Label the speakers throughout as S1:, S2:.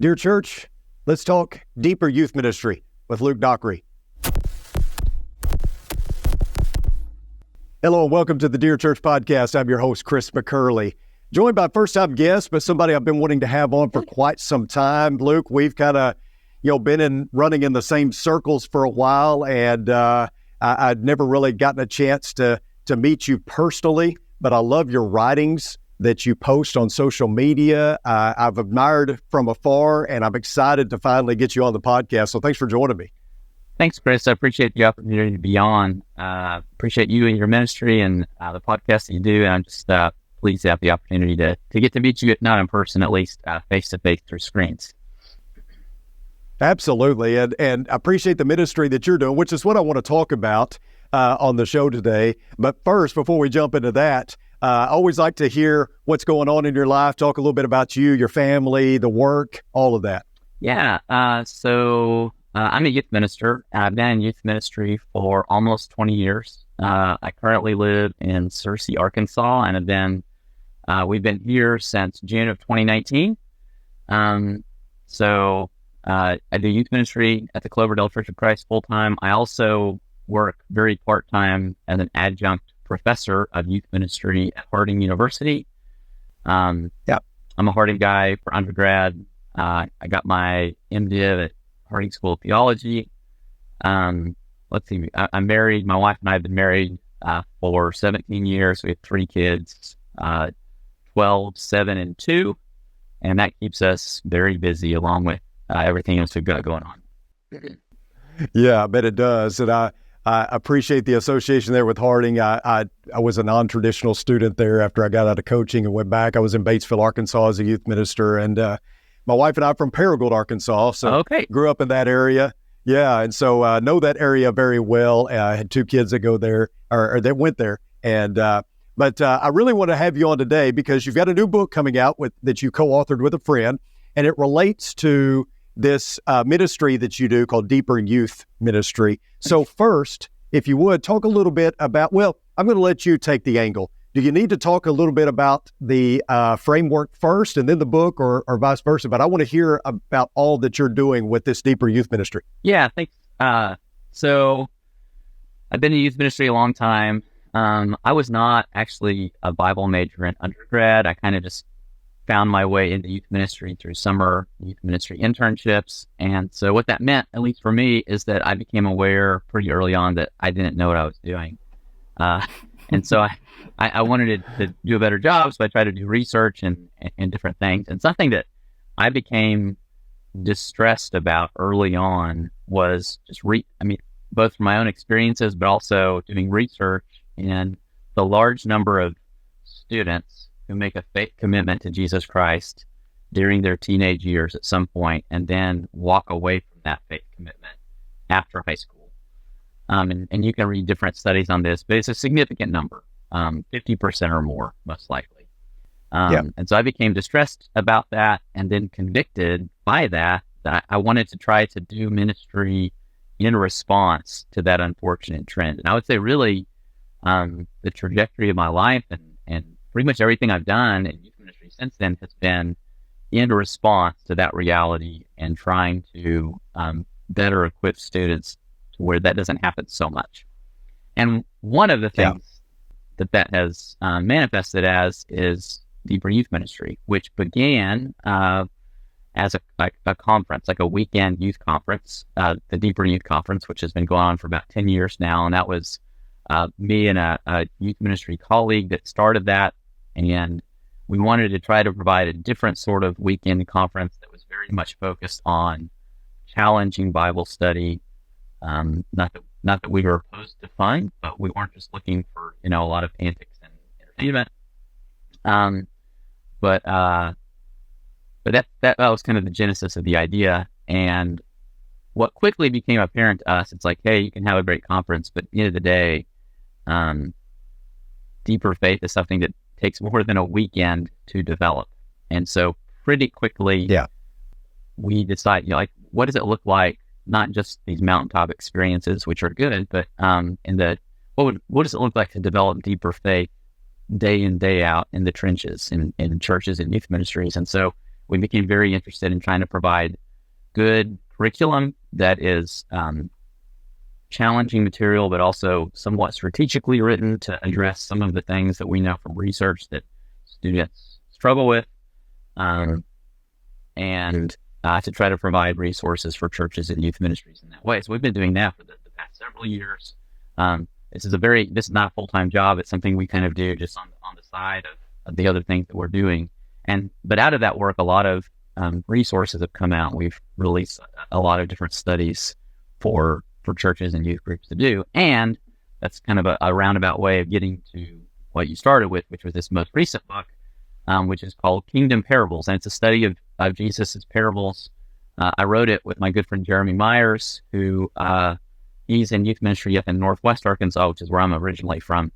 S1: Dear Church, let's talk deeper youth ministry with Luke Dockery. Hello and welcome to the Dear Church podcast. I'm your host, Chris McCurley. Joined by first-time guest, but somebody I've been wanting to have on for quite some time. Luke, we've kind of, been running in the same circles for a while, and I'd never really gotten a chance to meet you personally, but I love your writings that you post on social media. I've admired from afar, and I'm excited to finally get you on the podcast. So thanks for joining me.
S2: Thanks, Chris. I appreciate the opportunity to be on. Appreciate you and your ministry and the podcast that you do. And I'm just pleased to have the opportunity to get to meet you, if not in person, at least face-to-face through screens.
S1: Absolutely. And I appreciate the ministry that you're doing, which is what I want to talk about on the show today. But first, before we jump into that, I always like to hear what's going on in your life, talk a little bit about you, your family, the work, all of that.
S2: Yeah. So I'm a youth minister. I've been in youth ministry for almost 20 years. I currently live in Searcy, Arkansas, and we've been here since June of 2019. So I do youth ministry at the Cloverdale Church of Christ full-time. I also work very part-time as an adjunct professor of youth ministry at Harding University. I'm a Harding guy for undergrad. I got my MDiv at Harding School of Theology. Let's see, I'm married. My wife and I have been married for 17 years. We have 3 kids, 12, 7, and 2. And that keeps us very busy along with everything else we've got going on.
S1: Yeah, I bet it does. And I appreciate the association there with Harding. I was a non-traditional student there after I got out of coaching and went back. I was in Batesville, Arkansas as a youth minister. And my wife and I are from Paragould, Arkansas. So grew up in that area. Yeah. And so know that area very well. I had 2 kids that go there or that went there. And but I really want to have you on today because you've got a new book coming out that you co-authored with a friend, and it relates to this ministry that you do called Deeper Youth Ministry. So first, if you would, talk a little bit about, I'm going to let you take the angle. Do you need to talk a little bit about the framework first and then the book or vice versa? But I want to hear about all that you're doing with this Deeper Youth Ministry.
S2: Yeah, thanks. So I've been in youth ministry a long time. I was not actually a Bible major in undergrad. I kind of just found my way into youth ministry through summer youth ministry internships. And so what that meant, at least for me, is that I became aware pretty early on that I didn't know what I was doing. And so I wanted to do a better job, so I tried to do research and different things. And something that I became distressed about early on was just both from my own experiences, but also doing research and the large number of students who make a faith commitment to Jesus Christ during their teenage years at some point, and then walk away from that faith commitment after high school. And you can read different studies on this, but it's a significant number, 50% or more, most likely. And so I became distressed about that and then convicted by that I wanted to try to do ministry in response to that unfortunate trend. And I would say really the trajectory of my life and pretty much everything I've done in youth ministry since then has been in response to that reality and trying to better equip students to where that doesn't happen so much. And one of the things that has manifested as is Deeper Youth Ministry, which began as a conference, like a weekend youth conference, the Deeper Youth Conference, which has been going on for about 10 years now. And that was me and a youth ministry colleague that started that. And we wanted to try to provide a different sort of weekend conference that was very much focused on challenging Bible study. Not that we were opposed to fun, but we weren't just looking for, a lot of antics and entertainment. But that was kind of the genesis of the idea. And what quickly became apparent to us, it's like, hey, you can have a great conference, but at the end of the day, deeper faith is something that takes more than a weekend to develop. And so pretty quickly, we decide, what does it look like? Not just these mountaintop experiences, which are good, but what does it look like to develop deeper faith day in, day out in the trenches in churches and youth ministries? And so we became very interested in trying to provide good curriculum that is challenging material, but also somewhat strategically written to address some of the things that we know from research that students struggle with, and to try to provide resources for churches and youth ministries in that way. So we've been doing that for the past several years. This is not a full-time job. It's something we kind of do just on the side of the other things that we're doing. But out of that work, a lot of resources have come out. We've released a lot of different studies for churches and youth groups to do. And that's kind of a roundabout way of getting to what you started with, which was this most recent book, which is called Kingdom Parables. And it's a study of Jesus' parables. I wrote it with my good friend Jeremy Myers, who he's in youth ministry up in Northwest Arkansas, which is where I'm originally from.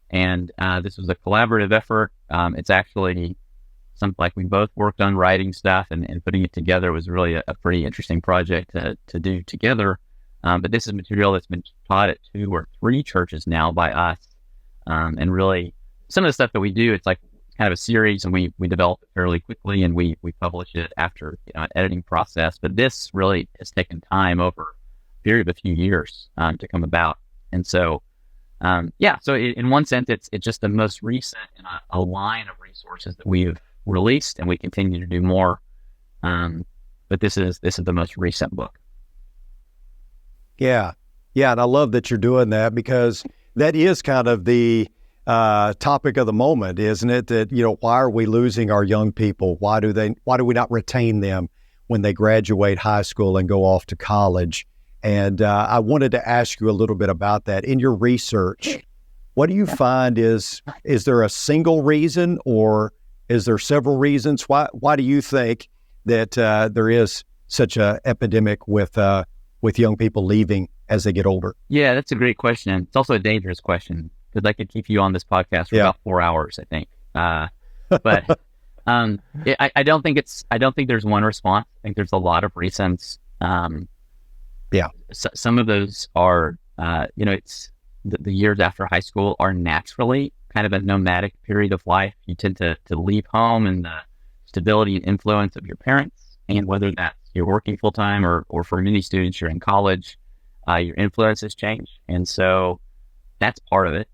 S2: And this was a collaborative effort. It's actually something like we both worked on writing stuff, and putting it together was really a pretty interesting project to do together. But this is material that's been taught at 2 or 3 churches now by us. And really, some of the stuff that we do, it's like kind of a series, and we develop it fairly quickly, and we publish it after an editing process. But this really has taken time over a period of a few years to come about. And so, so in one sense, it's just the most recent in a line of resources that we've released, and we continue to do more. But this is the most recent book.
S1: Yeah. And I love that you're doing that, because that is kind of the topic of the moment, isn't it? That, why are we losing our young people? Why do we not retain them when they graduate high school and go off to college? And I wanted to ask you a little bit about that. In your research, what do you find is there a single reason, or is there several reasons? Why do you think that there is such an epidemic with young people leaving as they get older?
S2: Yeah, that's a great question. It's also a dangerous question, because I could keep you on this podcast for about 4 hours, I think. But I don't think there's one response. I think there's a lot of reasons. Some of those are, it's the years after high school are naturally kind of a nomadic period of life. You tend to leave home and the stability and influence of your parents, and whether that's you're working full time or for many students, you're in college, your influences change. And so that's part of it.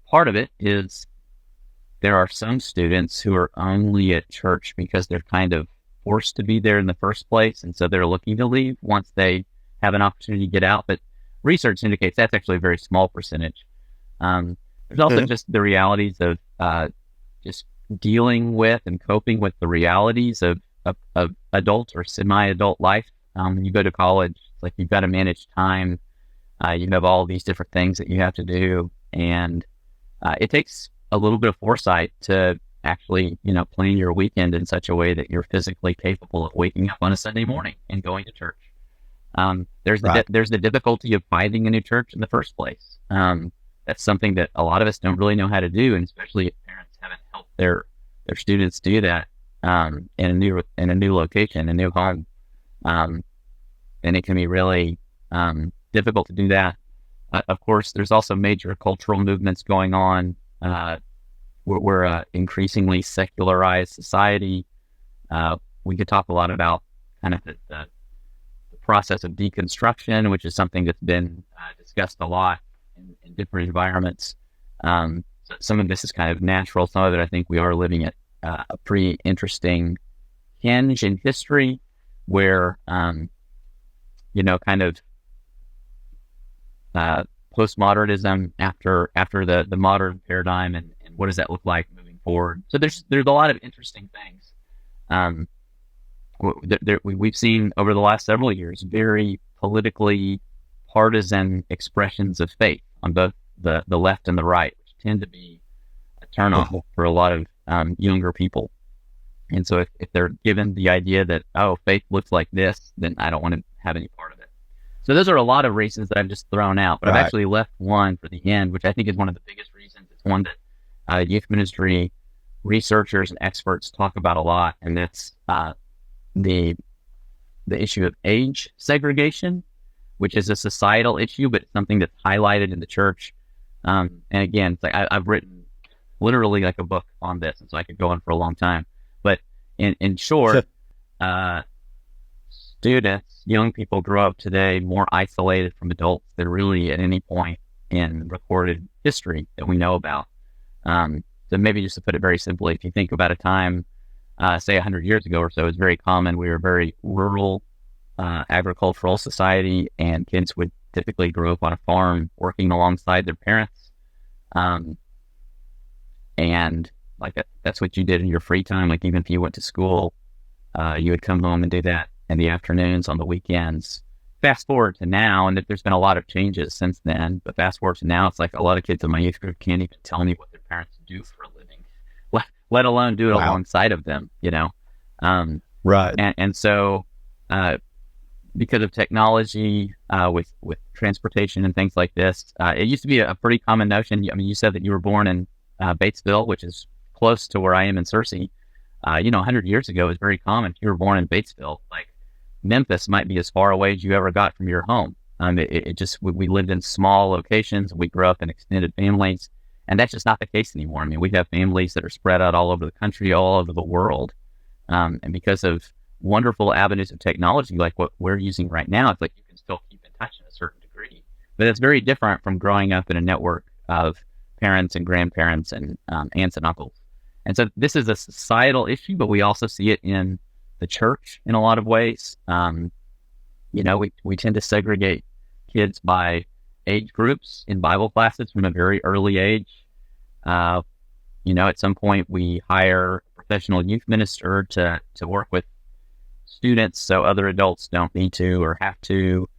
S2: Part of it is there are some students who are only at church because they're kind of forced to be there in the first place. And so they're looking to leave once they have an opportunity to get out. But research indicates that's actually a very small percentage. There's also just the realities of just dealing with and coping with the realities of adult or semi-adult life. When you go to college, it's like you've got to manage time. You have all these different things that you have to do. And it takes a little bit of foresight to actually, plan your weekend in such a way that you're physically capable of waking up on a Sunday morning and going to church. There's the difficulty of finding a new church in the first place. That's something that a lot of us don't really know how to do, and especially if parents haven't helped their students do that in a new location, a new home. And it can be really difficult to do that. Of course, there's also major cultural movements going on. We're an increasingly secularized society. We could talk a lot about kind of the process of deconstruction, which is something that's been discussed a lot in different environments. So some of this is kind of natural. Some of it, I think we are living at a pretty interesting hinge in history where, kind of postmodernism after the modern paradigm, and what does that look like moving forward? So there's a lot of interesting things. We've seen over the last several years very politically partisan expressions of faith on both the left and the right, which tend to be a turnoff for a lot of younger people. And so if they're given the idea that, faith looks like this, then I don't want to have any part of it. So those are a lot of reasons that I've just thrown out, but I've actually left one for the end, which I think is one of the biggest reasons. It's one that youth ministry researchers and experts talk about a lot, and that's the issue of age segregation, which is a societal issue, but it's something that's highlighted in the church. And again, it's like I've written literally like a book on this, and so I could go on for a long time. But in short, students, young people grow up today more isolated from adults than really at any point in recorded history that we know about. So maybe just to put it very simply, if you think about a time, say 100 years ago or so, it's very common. We were a very rural, agricultural society, and kids would typically grow up on a farm working alongside their parents. And like that's what you did in your free time. Like even if you went to school, you would come home and do that in the afternoons, on the weekends. Fast forward to now, and there's been a lot of changes since then, but fast forward to now, it's like a lot of kids in my youth group can't even tell me what their parents do for a living, let alone do it alongside of them, you know?
S1: Right.
S2: And so, because of technology, with transportation and things like this, it used to be a pretty common notion. I mean, you said that you were born in Batesville, which is close to where I am in Searcy. 100 years ago, it was very common. If you were born in Batesville, like Memphis might be as far away as you ever got from your home. We lived in small locations. We grew up in extended families, and that's just not the case anymore. I mean, we have families that are spread out all over the country, all over the world. And because of wonderful avenues of technology like what we're using right now, it's like you can still keep in touch in a certain degree. But it's very different from growing up in a network of parents and grandparents and aunts and uncles. And so this is a societal issue, but we also see it in the church in a lot of ways. We tend to segregate kids by age groups in Bible classes from a very early age. At some point we hire a professional youth minister to work with students so other adults don't need to or have to.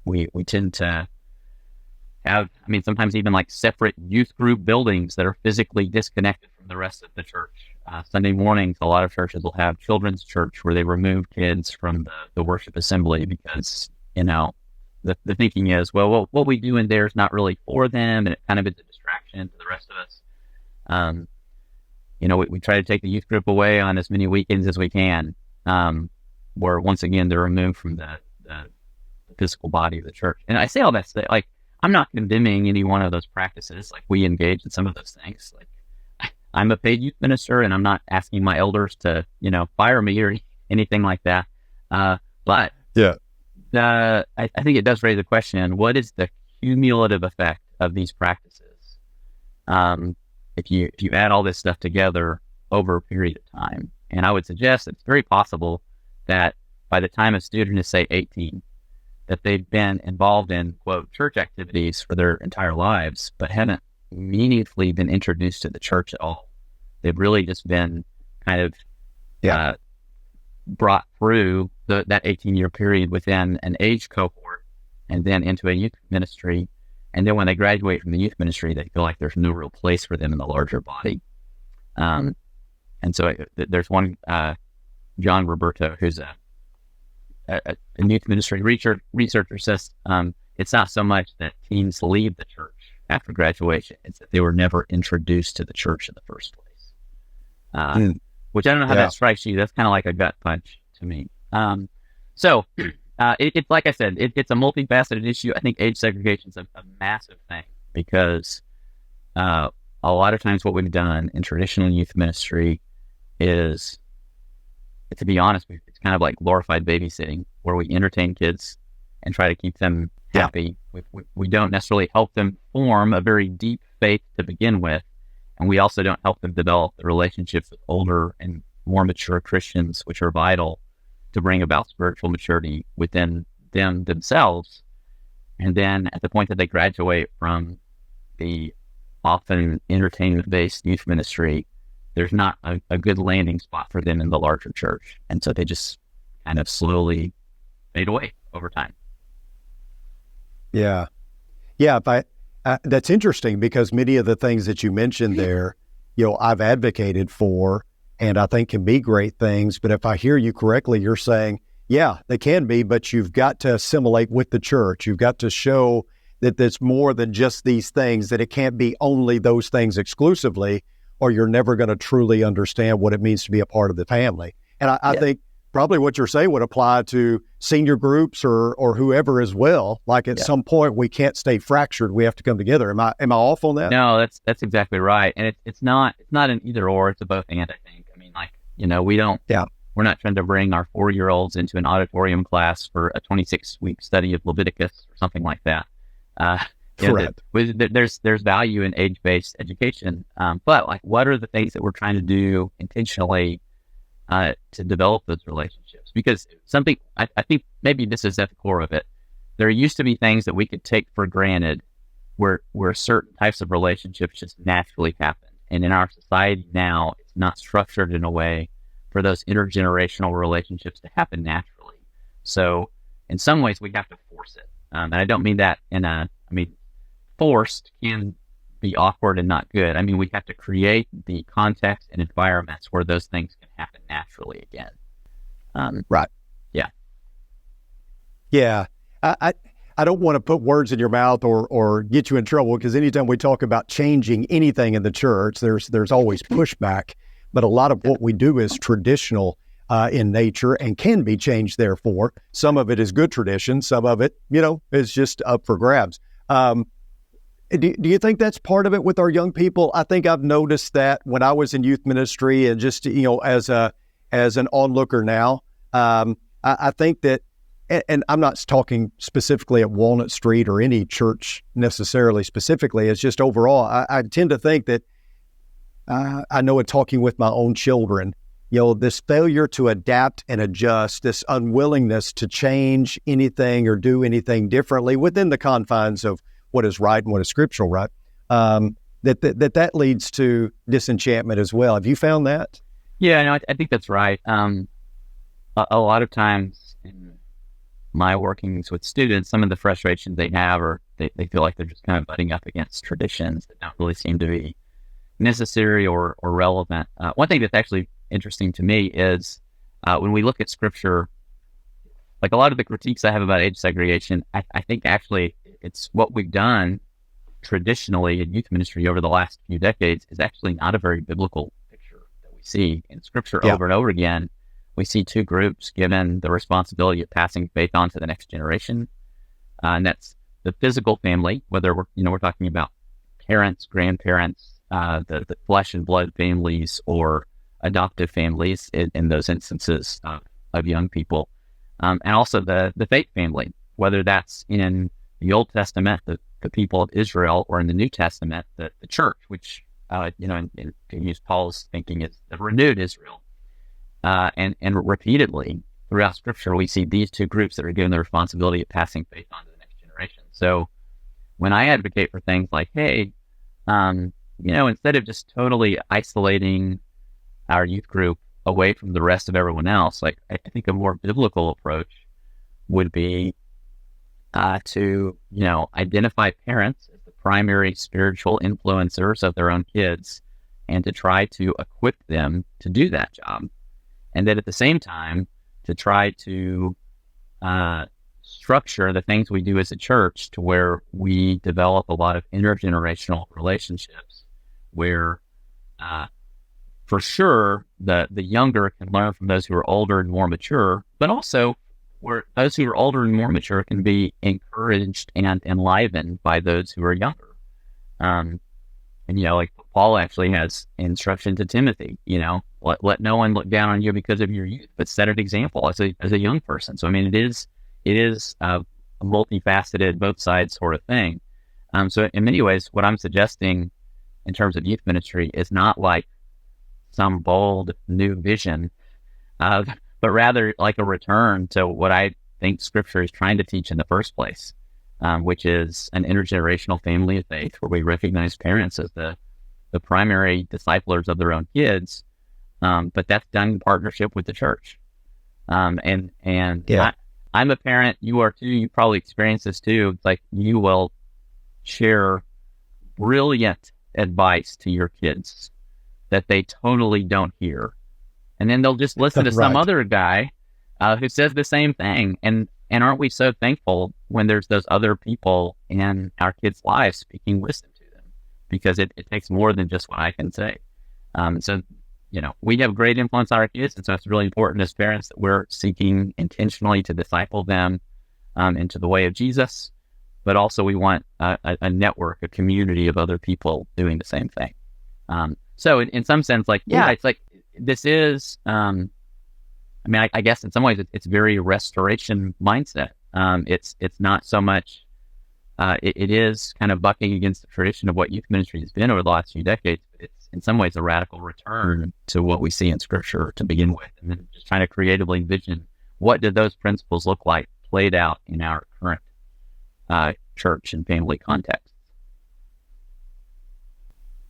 S2: We tend to have, sometimes even like separate youth group buildings that are physically disconnected from the rest of the church. Sunday mornings, a lot of churches will have children's church where they remove kids from the worship assembly because, the thinking is, well, what we do in there is not really for them, and it kind of is a distraction to the rest of us. We try to take the youth group away on as many weekends as we can, where once again, they're removed from the physical body of the church. And I say all that to say, like, I'm not condemning any one of those practices. Like, we engage in some of those things. Like, I'm a paid youth minister, and I'm not asking my elders to, fire me or anything like that. But
S1: yeah,
S2: I think it does raise the question: what is the cumulative effect of these practices? If you add all this stuff together over a period of time, and I would suggest it's very possible that by the time a student is, say, 18, that they've been involved in, quote, church activities for their entire lives, but haven't meaningfully been introduced to the church at all. They've really just been kind of brought through that 18-year period within an age cohort and then into a youth ministry. And then when they graduate from the youth ministry, they feel like there's no real place for them in the larger body. And so there's one, John Roberto, who's a youth ministry researcher, says it's not so much that teens leave the church after graduation, it's that they were never introduced to the church in the first place. Which I don't know how that strikes you. That's kind of like a gut punch to me. It's like I said, it's a multifaceted issue. I think age segregation is a massive thing because a lot of times what we've done in traditional youth ministry is, to be honest, it's kind of like glorified babysitting, where we entertain kids and try to keep them happy. We don't necessarily help them form a very deep faith to begin with, and we also don't help them develop the relationships with older and more mature Christians, which are vital to bring about spiritual maturity within them themselves. And then at the point that they graduate from the often entertainment-based youth ministry, there's not a good landing spot for them in the larger church. And so they just kind of slowly fade away over time.
S1: Yeah. That's interesting because many of the things that you mentioned there, I've advocated for, and I think can be great things. But if I hear you correctly, you're saying, yeah, they can be, but you've got to assimilate with the church. You've got to show that there's more than just these things, that it can't be only those things exclusively, or you're never going to truly understand what it means to be a part of the family. And I think probably what you're saying would apply to senior groups or whoever as well. Like at some point we can't stay fractured. We have to come together. Am I off on that?
S2: No, that's exactly right. And it's not an either or, it's a both and, I think. We don't.
S1: Yeah.
S2: We're not trying to bring our 4-year-olds into an auditorium class for a 26-week study of Leviticus or something like that.
S1: Correct.
S2: There's value in age-based education, but like, what are the things that we're trying to do intentionally to develop those relationships? Because I think maybe this is at the core of it. There used to be things that we could take for granted, where certain types of relationships just naturally happen, and in our society now, it's not structured in a way for those intergenerational relationships to happen naturally. So in some ways we have to force it. And I don't mean that forced can be awkward and not good. I mean, we have to create the context and environments where those things can happen naturally again.
S1: Right.
S2: Yeah.
S1: Yeah. I don't want to put words in your mouth or get you in trouble, because anytime we talk about changing anything in the church, there's always pushback. But a lot of what we do is traditional in nature and can be changed, therefore. Some of it is good tradition. Some of it, is just up for grabs. Do you think that's part of it with our young people? I think I've noticed that when I was in youth ministry and just, as an onlooker now, I think that, and I'm not talking specifically at Walnut Street or any church necessarily specifically, it's just overall, I tend to think that I know it talking with my own children, this failure to adapt and adjust, this unwillingness to change anything or do anything differently within the confines of what is right and what is scriptural, right? That leads to disenchantment as well. Have you found that?
S2: Yeah, no, I think that's right. A lot of times in my workings with students, some of the frustrations they have, or they feel like they're just kind of butting up against traditions that don't really seem to be necessary or relevant. One thing that's actually interesting to me is when we look at scripture, like a lot of the critiques I have about age segregation, I think actually it's what we've done traditionally in youth ministry over the last few decades is actually not a very biblical picture that we see in scripture. Over and over again. We see two groups given the responsibility of passing faith on to the next generation, and that's the physical family, whether we're talking about parents, grandparents, the flesh and blood families, or adoptive families in those instances of young people, and also the faith family, whether that's in the Old Testament, the people of Israel, or in the New Testament, the church, which to use Paul's thinking, is the renewed Israel. And repeatedly throughout Scripture, we see these two groups that are given the responsibility of passing faith on to the next generation. So when I advocate for things like, hey, instead of just totally isolating our youth group away from the rest of everyone else, like I think a more biblical approach would be to identify parents as the primary spiritual influencers of their own kids, and to try to equip them to do that job. And then at the same time, to try to structure the things we do as a church to where we develop a lot of intergenerational relationships, where for sure the younger can learn from those who are older and more mature, but also where those who are older and more mature can be encouraged and enlivened by those who are younger. Like Paul actually has instruction to Timothy, let no one look down on you because of your youth, but set an example as a young person. So, I mean, it is a multifaceted, both sides sort of thing. So in many ways, what I'm suggesting in terms of youth ministry is not like some bold new vision, but rather like a return to what I think Scripture is trying to teach in the first place, which is an intergenerational family of faith, where we recognize parents as the primary disciplers of their own kids, but that's done in partnership with the church. I'm a parent, you are too, you probably experience this too. It's like you will share brilliant advice to your kids that they totally don't hear, and then they'll just listen to some other guy who says the same thing. And aren't we so thankful when there's those other people in our kids' lives speaking wisdom to them, because it takes more than just what I can say. So we have great influence on our kids, and so it's really important as parents that we're seeking intentionally to disciple them into the way of Jesus, but also we want a network, a community of other people doing the same thing. So in some sense, it's like this is, I guess in some ways it's very restoration mindset. It's not so much, it is kind of bucking against the tradition of what youth ministry has been over the last few decades. It's in some ways a radical return to what we see in Scripture to begin with, and then just trying to creatively envision what did those principles look like played out in our current church and family context.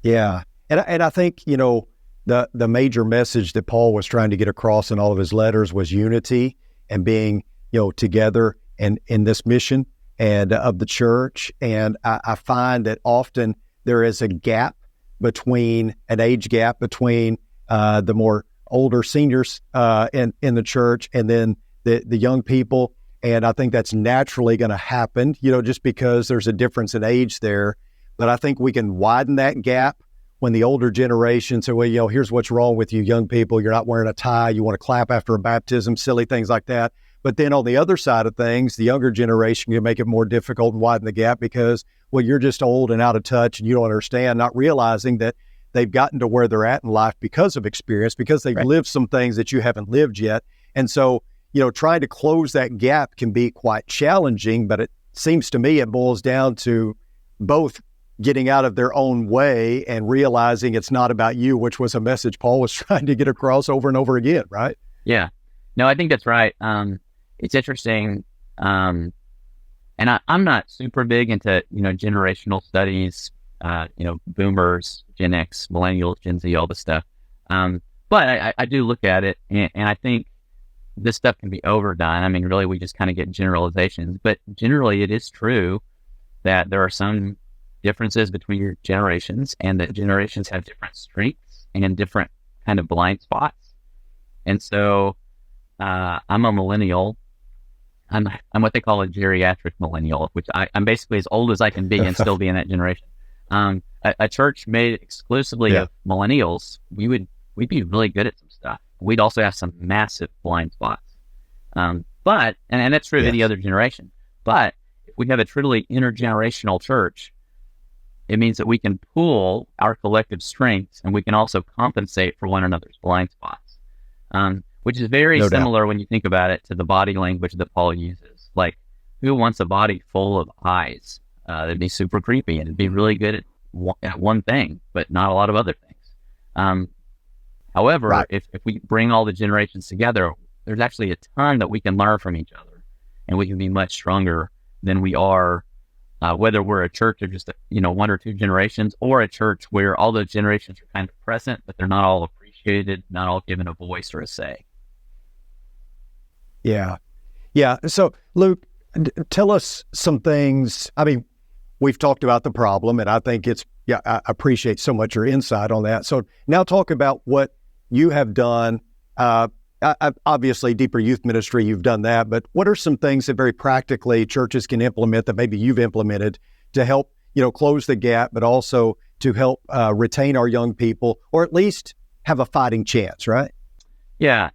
S1: Yeah. And I think, the major message that Paul was trying to get across in all of his letters was unity and being, together and in this mission and of the church. And I find that often there is an age gap between the more older seniors in the church and then the young people. And I think that's naturally going to happen, just because there's a difference in age there. But I think we can widen that gap when the older generation say, well, here's what's wrong with you young people. You're not wearing a tie. You want to clap after a baptism, silly things like that. But then on the other side of things, the younger generation can make it more difficult and widen the gap because, you're just old and out of touch and you don't understand, not realizing that they've gotten to where they're at in life because of experience, because they've lived some things that you haven't lived yet. And so, trying to close that gap can be quite challenging, but it seems to me it boils down to both getting out of their own way and realizing it's not about you, which was a message Paul was trying to get across over and over again, right?
S2: Yeah. No, I think that's right. It's interesting. And I'm not super big into, generational studies, boomers, Gen X, millennials, Gen Z, all this stuff. But I do look at it and I think this stuff can be overdone. Really, we just kind of get generalizations, but generally it is true that there are some differences between your generations and that generations have different strengths and different kind of blind spots. And so I'm a millennial. I'm what they call a geriatric millennial, which I'm basically as old as I can be and still be in that generation. A church made exclusively of millennials, we'd be really good at some stuff. We'd also have some massive blind spots. But that's true of any other generation. But if we have a truly intergenerational church, it means that we can pool our collective strengths and we can also compensate for one another's blind spots, which is very similar when you think about it to the body language that Paul uses. Like, who wants a body full of eyes? That'd be super creepy and it'd be really good at one thing, but not a lot of other things. However, if we bring all the generations together, there's actually a ton that we can learn from each other and we can be much stronger than we are whether we're a church of just one or two generations, or a church where all those generations are kind of present, but they're not all appreciated, not all given a voice or a say.
S1: Yeah. So, Luke, tell us some things. We've talked about the problem, and I think I appreciate so much your insight on that. So now talk about what you have done. Obviously, Deeper Youth Ministry, you've done that, but what are some things that very practically churches can implement that maybe you've implemented to help, close the gap, but also to help retain our young people, or at least have a fighting chance, right?
S2: Yeah.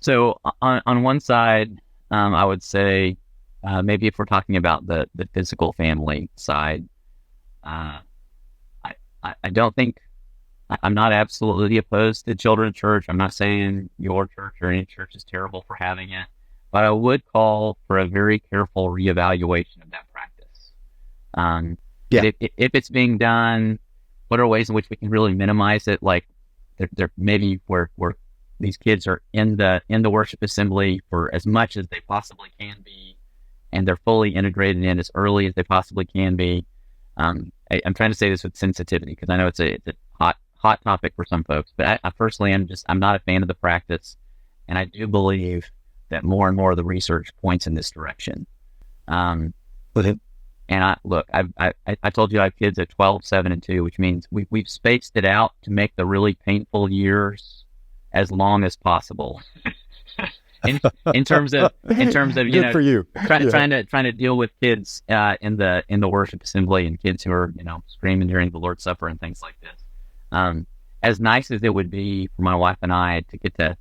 S2: So on one side, I would say maybe if we're talking about the physical family side, I don't think I'm not absolutely opposed to children's church. I'm not saying your church or any church is terrible for having it, but I would call for a very careful reevaluation of that practice. If it's being done, what are ways in which we can really minimize it? Like there maybe where these kids are in the worship assembly for as much as they possibly can be, and they're fully integrated in as early as they possibly can be. I'm trying to say this with sensitivity because I know it's a hot topic for some folks, but I personally I'm not a fan of the practice, and I do believe that more and more of the research points in this direction. And I told you I have kids at 12, 7, and 2, which means we've spaced it out to make the really painful years as long as possible. in terms of
S1: Good for you.
S2: trying to deal with kids in the worship assembly and kids who are screaming during the Lord's Supper and things like this. As nice as it would be for my wife and I to get to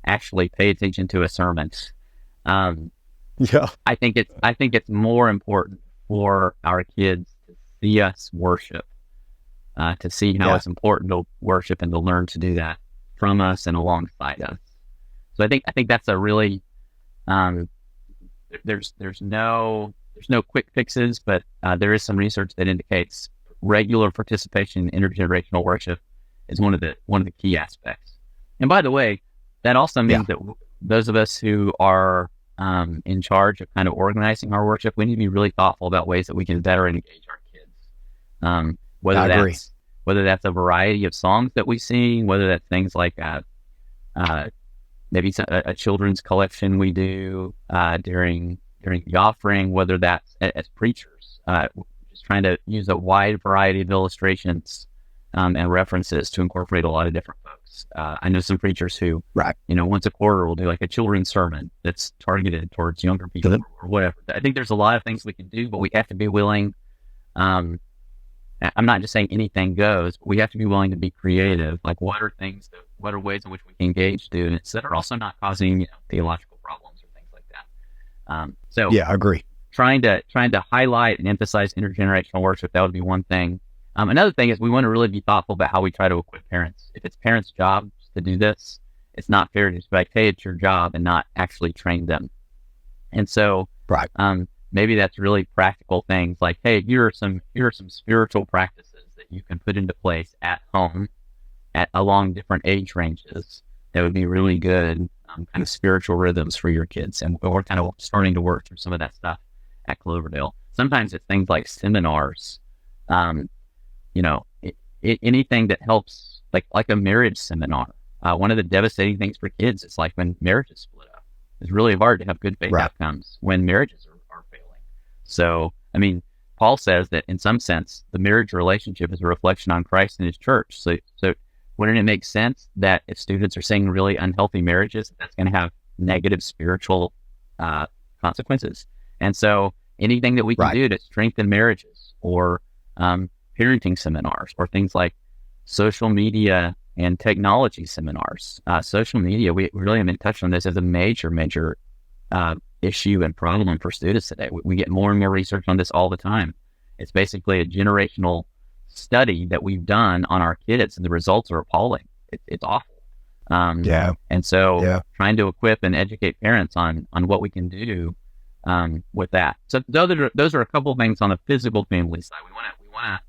S2: actually pay attention to a sermon, I think it's more important for our kids to see us worship to see how it's important to worship and to learn to do that from us and alongside us. So I think that's a really there's no quick fixes, but there is some research that indicates regular participation in intergenerational worship is one of the key aspects. And by the way, that also means that those of us who are in charge of kind of organizing our worship, we need to be really thoughtful about ways that we can better engage our kids. Whether that's a variety of songs that we sing, whether that's things like maybe a children's collection we do during the offering, whether that's as preachers, just trying to use a wide variety of illustrations and references to incorporate a lot of different folks. I know some preachers who, once a quarter will do like a children's sermon that's targeted towards younger people or whatever. I think there's a lot of things we can do, but we have to be willing. I'm not just saying anything goes, but we have to be willing to be creative. Like, what are ways in which we can engage students that are also not causing theological problems or things like that.
S1: I agree.
S2: Trying to highlight and emphasize intergenerational worship, that would be one thing. Another thing is we want to really be thoughtful about how we try to equip parents. If it's parents' jobs to do this, it's not fair to just be like, hey, it's your job, and not actually train them. And so, maybe that's really practical things like, hey, here are some spiritual practices that you can put into place at home, along different age ranges. That would be really good, kind of spiritual rhythms for your kids. And we're kind of starting to work through some of that stuff at Cloverdale. Sometimes it's things like seminars. Anything that helps, like a marriage seminar. One of the devastating things for kids is like when marriages split up. It's really hard to have good faith outcomes when marriages are failing. So, I mean, Paul says that in some sense, the marriage relationship is a reflection on Christ and his church. So wouldn't it make sense that if students are seeing really unhealthy marriages, that's going to have negative spiritual consequences? And so anything that we can do to strengthen marriages, or parenting seminars, or things like social media and technology seminars. Social media, we really haven't touched on this as a major issue and problem for students today. We get more and more research on this all the time. It's basically a generational study that we've done on our kids, and the results are appalling. It's awful. And so trying to equip and educate parents on what we can do with that. So those are a couple of things on the physical family side. We want to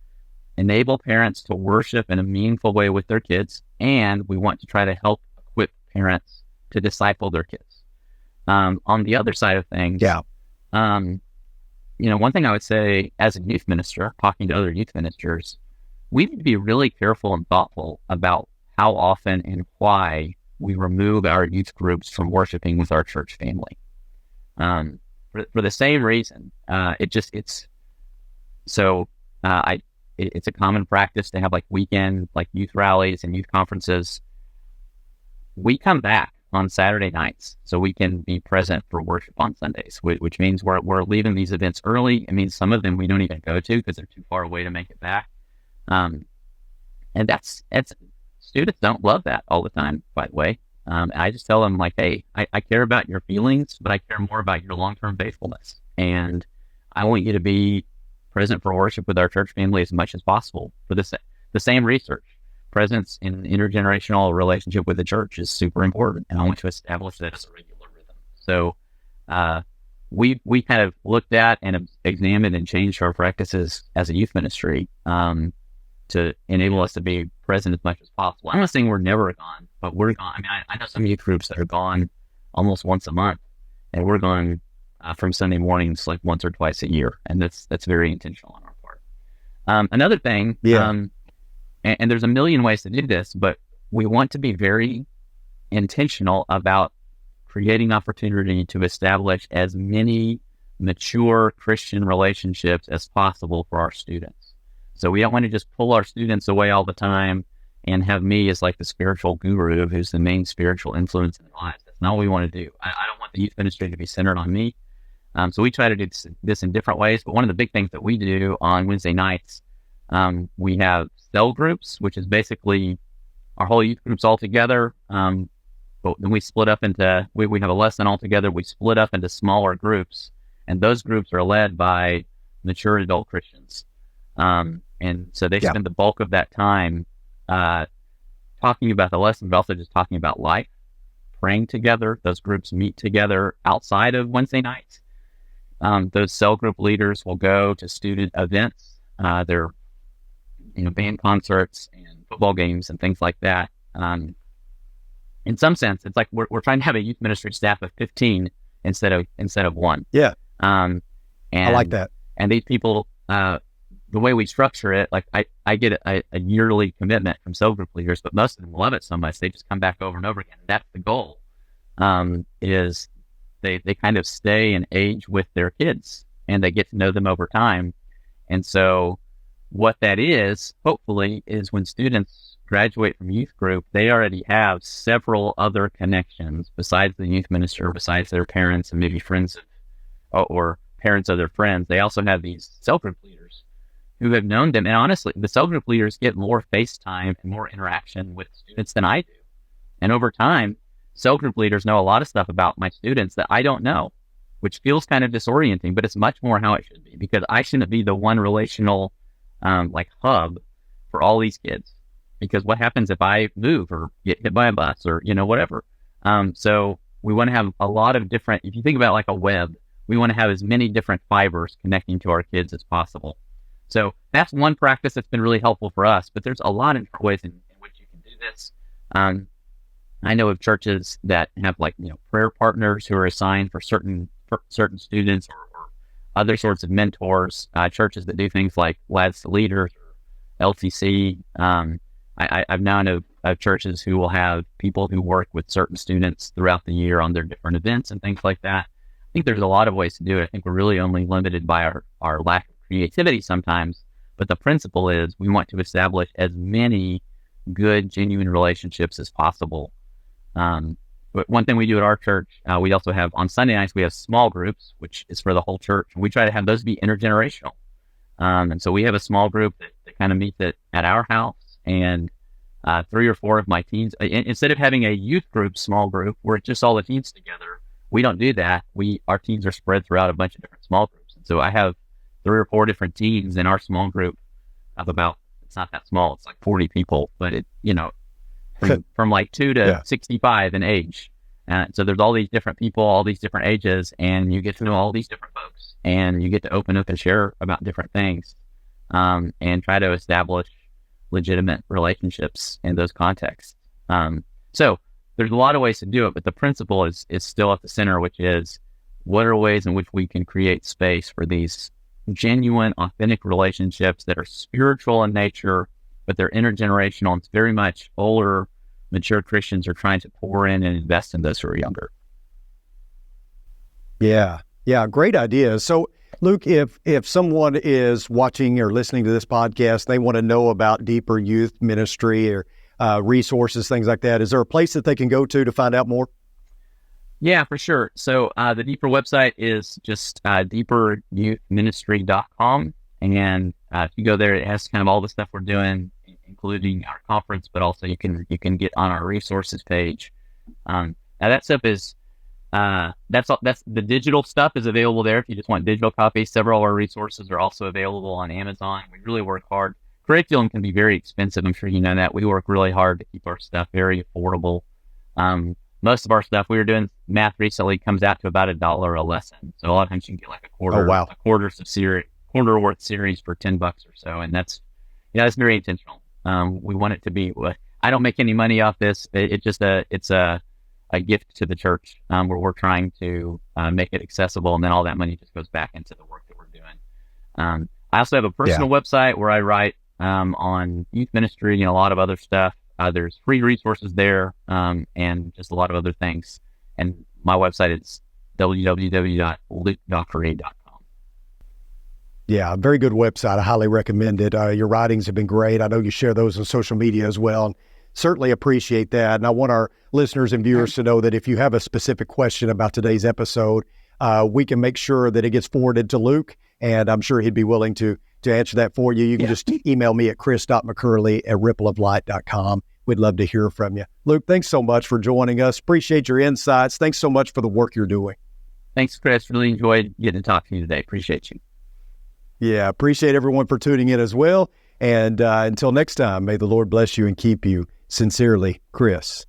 S2: enable parents to worship in a meaningful way with their kids, and we want to try to help equip parents to disciple their kids. On the other side of things, one thing I would say as a youth minister, talking to other youth ministers, we need to be really careful and thoughtful about how often and why we remove our youth groups from worshiping with our church family. For the same reason, it's a common practice to have like weekend, like youth rallies and youth conferences. We come back on Saturday nights so we can be present for worship on Sundays, which means we're leaving these events early. It means some of them we don't even go to because they're too far away to make it back. And that's students don't love that all the time, by the way. I just tell them like, hey, I care about your feelings, but I care more about your long-term faithfulness. And I want you to be present for worship with our church family as much as possible. For the same research, presence in intergenerational relationship with the church is super important, and I want to establish that as a regular rhythm. So we kind of looked at and examined and changed our practices as a youth ministry to enable us to be present as much as possible. I'm not saying we're never gone, but we're gone. I mean, I know some youth groups that are gone almost once a month, and we're gone from Sunday mornings like once or twice a year, and that's very intentional on our part. Another thing, and there's a million ways to do this, but we want to be very intentional about creating opportunity to establish as many mature Christian relationships as possible for our students. So we don't want to just pull our students away all the time and have me as like the spiritual guru who's the main spiritual influence in their lives. That's not what we want to do. I don't want the youth ministry to be centered on me. So we try to do this in different ways. But one of the big things that we do on Wednesday nights, we have cell groups, which is basically our whole youth groups all together. But then we split up into, we have a lesson all together. We split up into smaller groups, and those groups are led by mature adult Christians. And so they spend the bulk of that time talking about the lesson, but also just talking about life, praying together. Those groups meet together outside of Wednesday nights. Those cell group leaders will go to student events, their band concerts and football games and things like that. In some sense, it's like we're trying to have a youth ministry staff of 15 instead of one.
S1: Yeah.
S2: And
S1: I like that.
S2: And these people, the way we structure it, like I get a yearly commitment from cell group leaders, but most of them love it so much they just come back over and over again. And that's the goal. Is they kind of stay and age with their kids, and they get to know them over time. And so what that is, hopefully, is when students graduate from youth group, they already have several other connections besides the youth minister, besides their parents and maybe friends or parents of their friends. They also have these cell group leaders who have known them. And honestly, the cell group leaders get more face time and more interaction with students than I do. And over time, cell group leaders know a lot of stuff about my students that I don't know, which feels kind of disorienting, but it's much more how it should be, because I shouldn't be the one relational hub for all these kids. Because what happens if I move or get hit by a bus or, whatever? So we want to have a lot of different, if you think about like a web, we want to have as many different fibers connecting to our kids as possible. So that's one practice that's been really helpful for us, but there's a lot of different ways in which you can do this. I know of churches that have prayer partners who are assigned for certain students or other sorts of mentors, churches that do things like Lads to Leaders or LTC. I've known of churches who will have people who work with certain students throughout the year on their different events and things like that. I think there's a lot of ways to do it. I think we're really only limited by our lack of creativity sometimes, but the principle is we want to establish as many good, genuine relationships as possible. But one thing we do at our church, we also have on Sunday nights, we have small groups, which is for the whole church. And we try to have those be intergenerational. And so we have a small group that kind of meets at our house, and 3 or 4 of my teens, instead of having a youth group, small group, where it's just all the teens together, we don't do that. Our teens are spread throughout a bunch of different small groups. And so I have 3 or 4 different teens in our small group of about, it's not that small, it's like 40 people, but it, from like 2 to 65 in age. So there's all these different people, all these different ages, and you get to know all these different folks, and you get to open up and share about different things, and try to establish legitimate relationships in those contexts. So there's a lot of ways to do it, but the principle is still at the center, which is what are ways in which we can create space for these genuine, authentic relationships that are spiritual in nature, but they're intergenerational. It's very much older, mature Christians are trying to pour in and invest in those who are younger. Yeah, great idea. So, Luke, if someone is watching or listening to this podcast, they want to know about deeper youth ministry or resources, things like that, is there a place that they can go to find out more? Yeah, for sure. So the Deeper website is just deeperyouthministry.com. And if you go there, it has kind of all the stuff we're doing, including our conference, but also you can get on our resources page. Now that stuff is, that's the digital stuff is available there if you just want digital copies. Several of our resources are also available on Amazon. We really work hard. Curriculum can be very expensive. I'm sure you know that. We work really hard to keep our stuff very affordable. Most of our stuff, we were doing math recently, comes out to about $1 a lesson. So a lot of times you can get like a quarter worth series for $10 or so. And that's very intentional. We want it to be, I don't make any money off this. It's a gift to the church, where we're trying to make it accessible. And then all that money just goes back into the work that we're doing. I also have a personal website where I write on youth ministry and a lot of other stuff. There's free resources there, and just a lot of other things. And my website is www.lukedockery.com.
S1: Yeah, very good website. I highly recommend it. Your writings have been great. I know you share those on social media as well. And certainly appreciate that. And I want our listeners and viewers to know that if you have a specific question about today's episode, we can make sure that it gets forwarded to Luke, and I'm sure he'd be willing to answer that for you. You can just email me at chris.mccurley@rippleoflight.com. We'd love to hear from you. Luke, thanks so much for joining us. Appreciate your insights. Thanks so much for the work you're doing.
S2: Thanks, Chris. Really enjoyed getting to talk to you today. Appreciate you.
S1: Yeah, appreciate everyone for tuning in as well. And until next time, may the Lord bless you and keep you. Sincerely, Chris.